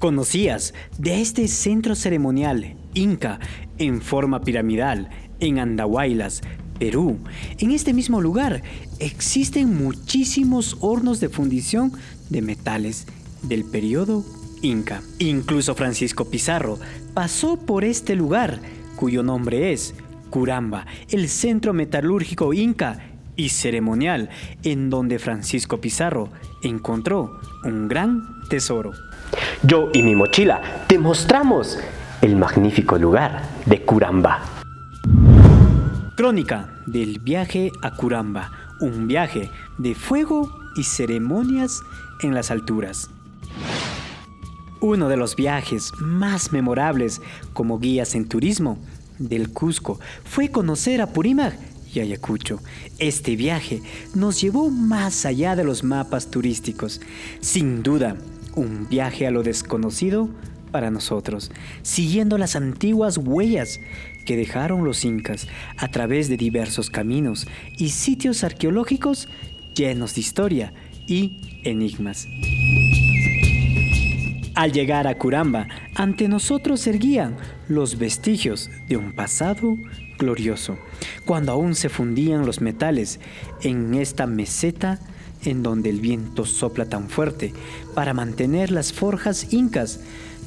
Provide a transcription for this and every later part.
¿Conocías de este centro ceremonial inca en forma piramidal en Andahuaylas, Perú? En este mismo lugar existen muchísimos hornos de fundición de metales del periodo inca. Incluso Francisco Pizarro pasó por este lugar, cuyo nombre es Curamba, el centro metalúrgico inca y ceremonial, en donde Francisco Pizarro encontró un gran tesoro. Yo y mi mochila te mostramos el magnífico lugar de Curamba. Crónica del viaje a Curamba, un viaje de fuego y ceremonias en las alturas. Uno de los viajes más memorables como guías en turismo del Cusco fue conocer Apurímac y Ayacucho. Este viaje nos llevó más allá de los mapas turísticos. Sin duda, un viaje a lo desconocido para nosotros, siguiendo las antiguas huellas que dejaron los incas a través de diversos caminos y sitios arqueológicos llenos de historia y enigmas. Al llegar a Curamba, ante nosotros se erguían los vestigios de un pasado glorioso, cuando aún se fundían los metales en esta meseta en donde el viento sopla tan fuerte para mantener las forjas incas,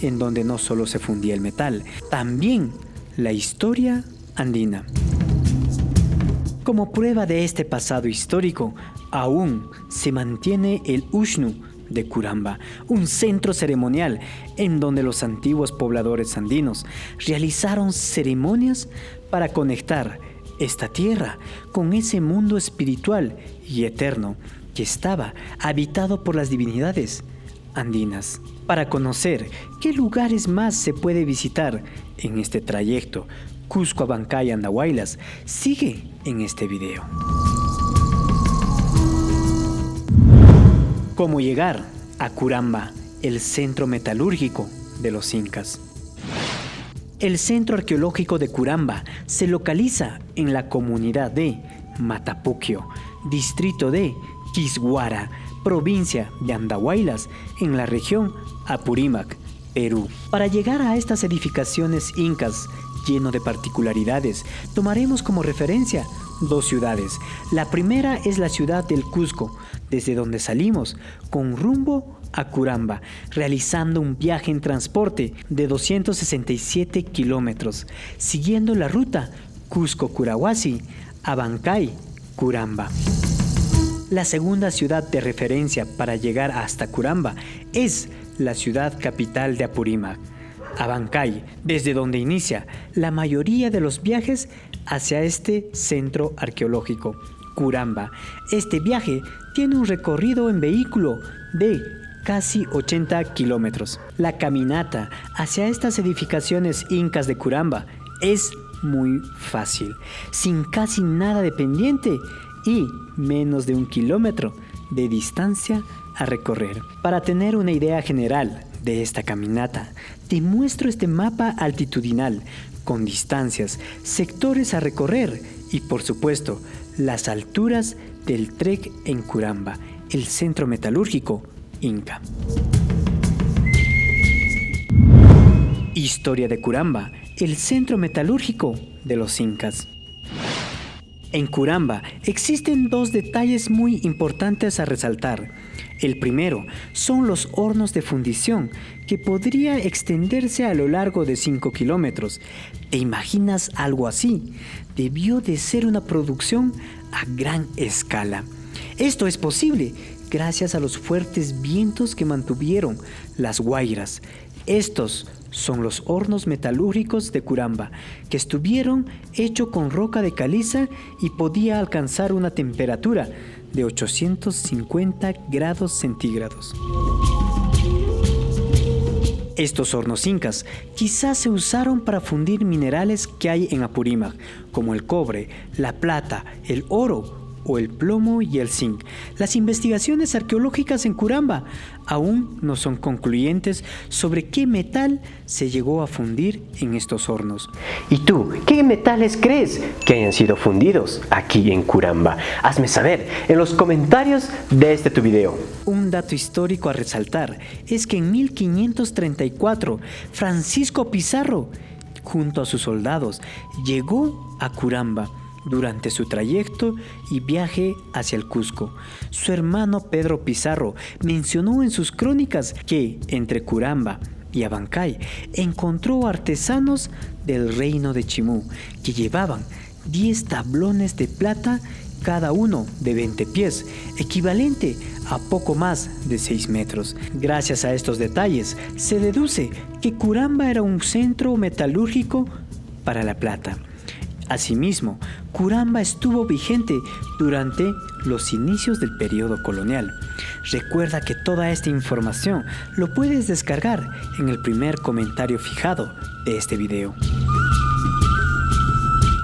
en donde no solo se fundía el metal, también la historia andina. Como prueba de este pasado histórico, aún se mantiene el Uxnu de Curamba, un centro ceremonial en donde los antiguos pobladores andinos realizaron ceremonias para conectar esta tierra con ese mundo espiritual y eterno que estaba habitado por las divinidades andinas. Para conocer qué lugares más se puede visitar en este trayecto Cusco, Abancay, Andahuaylas, sigue en este video. ¿Cómo llegar a Curamba, el centro metalúrgico de los incas? El centro arqueológico de Curamba se localiza en la comunidad de Matapuquio, distrito de Quisguara, provincia de Andahuaylas, en la región Apurímac, Perú. Para llegar a estas edificaciones incas lleno de particularidades, tomaremos como referencia dos ciudades. La primera es la ciudad del Cusco, desde donde salimos con rumbo a Curamba, realizando un viaje en transporte de 267 kilómetros, siguiendo la ruta Cusco-Curahuasi, Abancay, Curamba. La segunda ciudad de referencia para llegar hasta Curamba es la ciudad capital de Apurímac, Abancay, desde donde inicia la mayoría de los viajes hacia este centro arqueológico, Curamba. Este viaje tiene un recorrido en vehículo de casi 80 kilómetros. La caminata hacia estas edificaciones incas de Curamba es muy fácil, sin casi nada de pendiente y menos de 1 kilómetro de distancia a recorrer. Para tener una idea general de esta caminata, te muestro este mapa altitudinal con distancias, sectores a recorrer y, por supuesto, las alturas del trek en Curamba, el centro metalúrgico inca. Historia de Curamba, el centro metalúrgico de los incas. En Curamba existen dos detalles muy importantes a resaltar. El primero son los hornos de fundición, que podría extenderse a lo largo de 5 kilómetros. ¿Te imaginas algo así? Debió de ser una producción a gran escala. Esto es posible gracias a los fuertes vientos que mantuvieron las guairas. Estos son los hornos metalúrgicos de Curamba, que estuvieron hechos con roca de caliza y podía alcanzar una temperatura de 850 grados centígrados. Estos hornos incas quizás se usaron para fundir minerales que hay en Apurímac, como el cobre, la plata, el oro o el plomo y el zinc. Las investigaciones arqueológicas en Curamba aún no son concluyentes sobre qué metal se llegó a fundir en estos hornos. ¿Y tú, qué metales crees que hayan sido fundidos aquí en Curamba? Hazme saber en los comentarios de este tu video. Un dato histórico a resaltar es que en 1534 Francisco Pizarro, junto a sus soldados, llegó a Curamba durante su trayecto y viaje hacia el Cusco. Su hermano Pedro Pizarro mencionó en sus crónicas que entre Curamba y Abancay encontró artesanos del reino de Chimú que llevaban 10 tablones de plata, cada uno de 20 pies, equivalente a poco más de 6 metros. Gracias a estos detalles, se deduce que Curamba era un centro metalúrgico para la plata. Asimismo, Curamba estuvo vigente durante los inicios del periodo colonial. Recuerda que toda esta información lo puedes descargar en el primer comentario fijado de este video.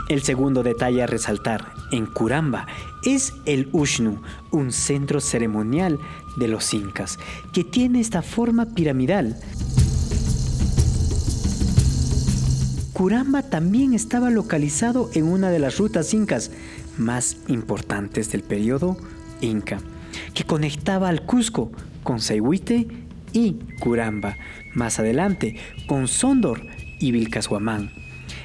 El segundo detalle a resaltar en Curamba es el Ushnu, un centro ceremonial de los incas, que tiene esta forma piramidal. Curamba también estaba localizado en una de las rutas incas más importantes del periodo inca, que conectaba al Cusco con Sayhuite y Curamba, más adelante con Sondor y Vilcashuamán.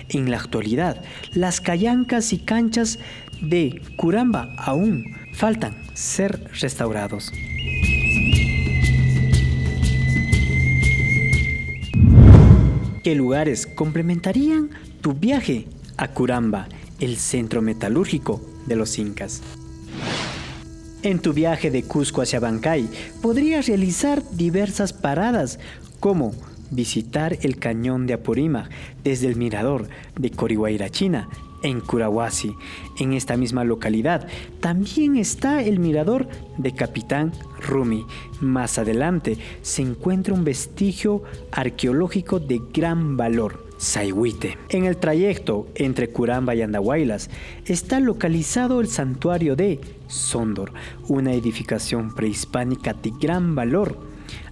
En la actualidad, las callancas y canchas de Curamba aún faltan ser restaurados. ¿Qué lugares complementarían tu viaje a Curamba, el centro metalúrgico de los incas? En tu viaje de Cusco hacia Abancay podrías realizar diversas paradas, como visitar el cañón de Apurímac desde el mirador de Corihuayrachina en Curahuasi. En esta misma localidad también está el mirador de Capitán Rumi. Más adelante se encuentra un vestigio arqueológico de gran valor, Sayhuite. En el trayecto entre Curamba y Andahuaylas está localizado el santuario de Sondor, una edificación prehispánica de gran valor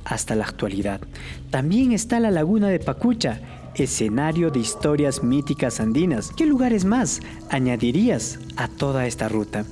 hasta la actualidad. También está la laguna de Pacucha, escenario de historias míticas andinas. ¿Qué lugares más añadirías a toda esta ruta?